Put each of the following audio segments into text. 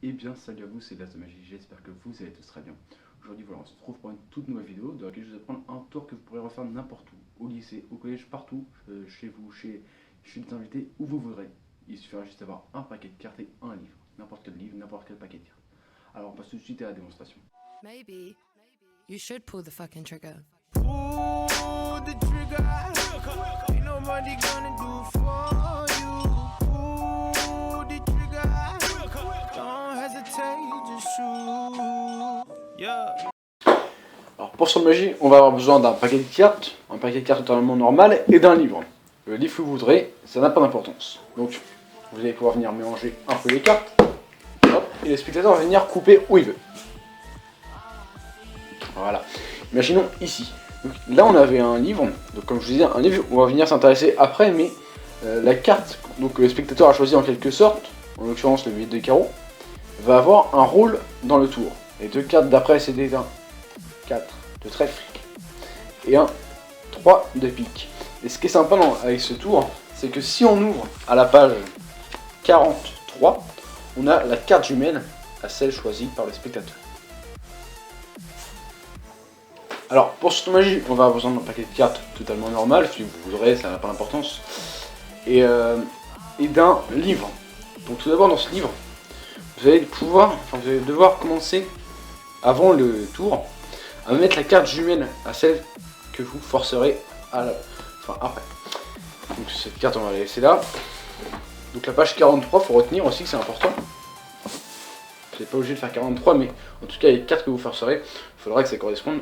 Eh bien salut à vous, c'est Las de Magie, j'espère que vous allez tous très bien. Aujourd'hui voilà, on se retrouve pour une toute nouvelle vidéo dans laquelle je vais vous apprendre un tour que vous pourrez refaire n'importe où, au lycée, au collège, partout, chez vous, chez des invités, où vous voudrez. Il suffira juste d'avoir un paquet de cartes et un livre, n'importe quel livre, n'importe quel paquet de cartes. Alors on passe tout de suite à la démonstration. Maybe you should pull the fucking trigger. Pull the trigger. Ain't nobody gonna do for you. Pull the trigger. Don't hesitate, just shoot. Yeah. Alors pour sur magie, on va avoir besoin d'un paquet de cartes, un paquet de cartes totalement normal et d'un livre. Le livre que vous voudrez, ça n'a pas d'importance. Donc vous allez pouvoir venir mélanger un peu les cartes, hop, et le spectateur va venir couper où il veut. Voilà. Imaginons ici. Donc, là on avait un livre, donc comme je vous disais, un livre où on va venir s'intéresser après, mais la carte donc, que le spectateur a choisi en quelque sorte, en l'occurrence le 8 de carreau, va avoir un rôle dans le tour. Les deux cartes d'après c'est des 1, 4 de trèfle et un 3 de pique. Et ce qui est sympa avec ce tour, c'est que si on ouvre à la page 43, on a la carte jumelle à celle choisie par le spectateur. Alors pour cette magie, on va avoir besoin d'un paquet de cartes totalement normal, si vous voudrez, ça n'a pas d'importance, et d'un livre. Donc tout d'abord dans ce livre, vous allez devoir commencer avant le tour à mettre la carte jumelle à celle que vous forcerez après. Donc cette carte on va la laisser là. Donc la page 43, faut retenir aussi que c'est important. Vous n'êtes pas obligé de faire 43, mais en tout cas les cartes que vous forcerez, il faudra que ça corresponde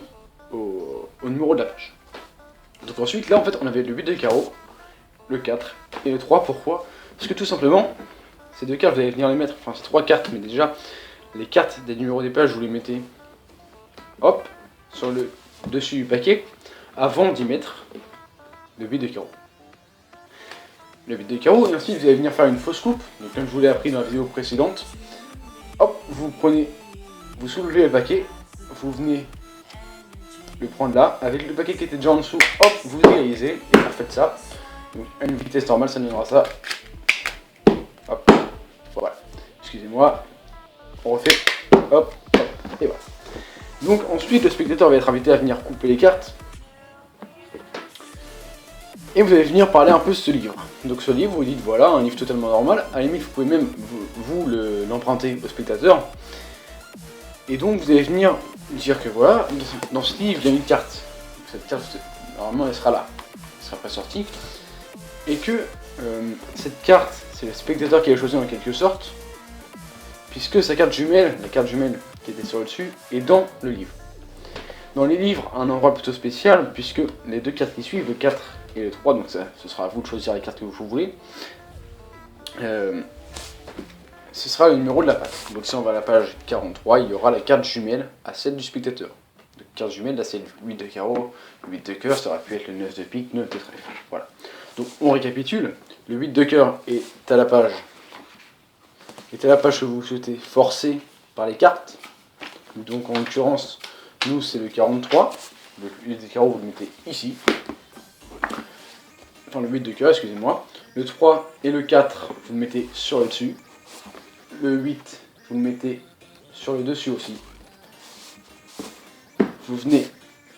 au numéro de la page. Donc ensuite là en fait on avait le 8 de carreau, le 4 et le 3. Pourquoi? Parce que tout simplement ces deux cartes vous allez venir les mettre, enfin c'est trois cartes, mais déjà les cartes des numéros des pages vous les mettez hop sur le dessus du paquet avant d'y mettre le 8 de carreau. Le 8 de carreau, et ensuite vous allez venir faire une fausse coupe. Donc comme je vous l'ai appris dans la vidéo précédente, hop, vous soulevez le paquet, vous venez le prendre là, avec le paquet qui était déjà en dessous, hop, vous égalisez, et vous faites ça. Donc à une vitesse normale, ça donnera ça. Hop, voilà. Excusez-moi, on refait, hop, hop, et voilà. Donc ensuite, le spectateur va être invité à venir couper les cartes. Et vous allez venir parler un peu de ce livre. Donc ce livre, vous dites voilà, un livre totalement normal. À la limite, vous pouvez même l'emprunter au spectateur. Et donc vous allez venir dire que voilà, dans ce livre, il y a une carte. Donc, cette carte, normalement, elle sera là. Elle sera pas sortie. Et que cette carte, c'est le spectateur qui l'a choisi en quelque sorte. Puisque sa carte jumelle, la carte jumelle qui était sur le dessus, est dans le livre. Dans les livres, un endroit plutôt spécial, puisque les deux cartes qui suivent, le 4 et le 3, donc ce sera à vous de choisir les cartes que vous voulez, ce sera le numéro de la page. Donc si on va à la page 43, il y aura la carte jumelle à celle du spectateur. Donc carte jumelle, là c'est le 8 de carreau, le 8 de cœur, ça aurait pu être le 9 de pique, 9 de trèfle. Voilà. Donc on récapitule, le 8 de cœur est à la page que vous souhaitez forcer par les cartes. Donc en l'occurrence, nous c'est le 43, le 8 de carreau vous le mettez ici. Enfin le 8 de cœur, excusez-moi. Le 3 et le 4, vous le mettez sur le dessus. Le 8, vous le mettez sur le dessus aussi. Vous venez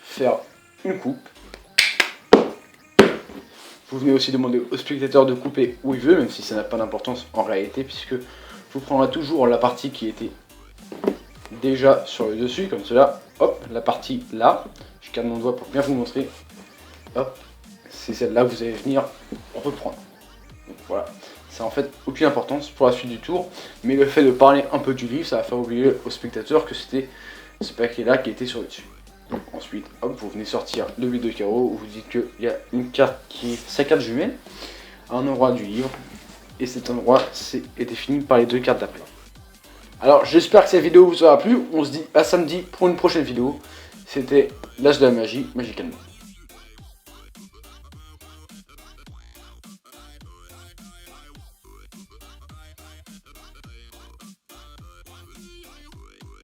faire une coupe. Vous venez aussi demander au spectateur de couper où il veut, même si ça n'a pas d'importance en réalité, puisque vous prendrez toujours la partie qui était déjà sur le dessus, comme cela. Hop, la partie là, je garde mon doigt pour bien vous montrer. Hop, c'est celle-là que vous allez venir reprendre. Donc voilà, ça en fait aucune importance pour la suite du tour, mais le fait de parler un peu du livre, ça va faire oublier au spectateur que c'était ce paquet-là qui était sur le dessus. Donc ensuite, hop, vous venez sortir le 8 de carreau, où vous dites qu'il y a une carte qui est sa carte jumelle, à un endroit du livre, et cet endroit est défini par les deux cartes d'après. Alors j'espère que cette vidéo vous aura plu, on se dit à samedi pour une prochaine vidéo. C'était l'As de la magie, Magicalement.